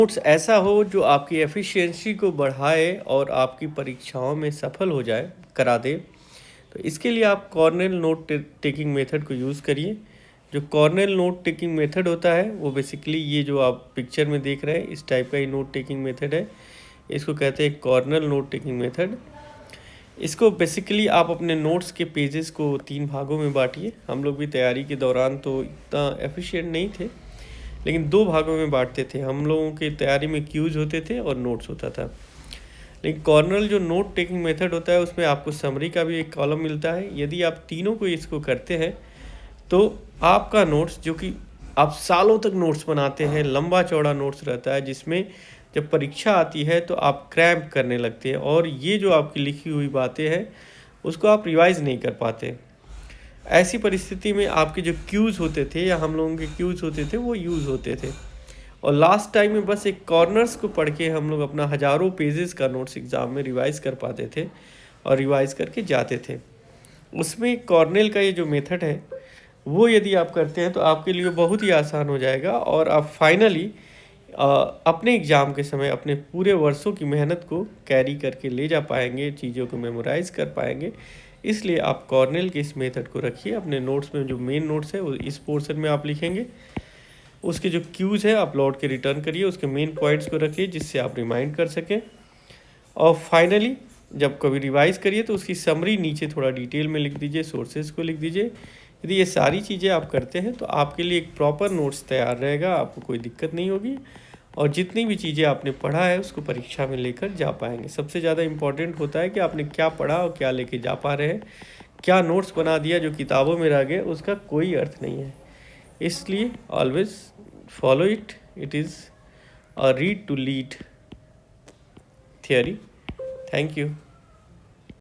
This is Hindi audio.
नोट्स ऐसा हो जो आपकी एफिशिएंसी को बढ़ाए और आपकी परीक्षाओं में सफल हो जाए करा दे। तो इसके लिए आप कॉर्नेल नोट टेकिंग मेथड को यूज़ करिए। जो कॉर्नेल नोट टेकिंग मेथड होता है वो बेसिकली ये जो आप पिक्चर में देख रहे हैं इस टाइप का ही नोट टेकिंग मेथड है। इसको कहते हैं कॉर्नेल नोट टेकिंग मेथड। इसको बेसिकली आप अपने नोट्स के पेजेस को 3 भागों में बांटिए। हम लोग भी तैयारी के दौरान तो इतना एफिशिएंट नहीं थे, लेकिन 2 भागों में बांटते थे। हम लोगों की तैयारी में क्यूज होते थे और नोट्स होता था। लेकिन कॉर्नल जो नोट टेकिंग मेथड होता है उसमें आपको समरी का भी एक कॉलम मिलता है। यदि आप तीनों को इसको करते हैं तो आपका नोट्स, जो कि आप सालों तक नोट्स बनाते हैं, लंबा चौड़ा नोट्स रहता है, जिसमें जब परीक्षा आती है तो आप क्रैम्प करने लगते हैं और ये जो आपकी लिखी हुई बातें हैं उसको आप रिवाइज़ नहीं कर पाते। ऐसी परिस्थिति में आपके जो क्यूज़ होते थे या हम लोगों के क्यूज़ होते थे वो यूज़ होते थे और लास्ट टाइम में बस एक कॉर्नर्स को पढ़ के हम लोग अपना हज़ारों पेजेस का नोट्स एग्ज़ाम में रिवाइज़ कर पाते थे और रिवाइज़ करके जाते थे। उसमें कॉर्नेल का ये जो मेथड है वो यदि आप करते हैं तो आपके लिए बहुत ही आसान हो जाएगा और आप फाइनली अपने एग्ज़ाम के समय अपने पूरे वर्षों की मेहनत को कैरी करके ले जा पाएंगे, चीज़ों को मेमोराइज़ कर पाएंगे। इसलिए आप कॉर्नेल के इस मेथड को रखिए अपने नोट्स में। जो मेन नोट्स है वो इस पोर्शन में आप लिखेंगे, उसके जो क्यूज़ है आप लौट के रिटर्न करिए, उसके मेन पॉइंट्स को रखिए जिससे आप रिमाइंड कर सकें और फाइनली जब कभी रिवाइज़ करिए तो उसकी समरी नीचे थोड़ा डिटेल में लिख दीजिए, सोर्सेज को लिख दीजिए। यदि ये सारी चीज़ें आप करते हैं तो आपके लिए एक प्रॉपर नोट्स तैयार रहेगा, आपको कोई दिक्कत नहीं होगी और जितनी भी चीज़ें आपने पढ़ा है उसको परीक्षा में लेकर जा पाएंगे। सबसे ज़्यादा इम्पॉर्टेंट होता है कि आपने क्या पढ़ा और क्या लेके जा पा रहे हैं। क्या नोट्स बना दिया जो किताबों में रह गए उसका कोई अर्थ नहीं है। इसलिए always follow it. It is a read to lead theory. Thank you.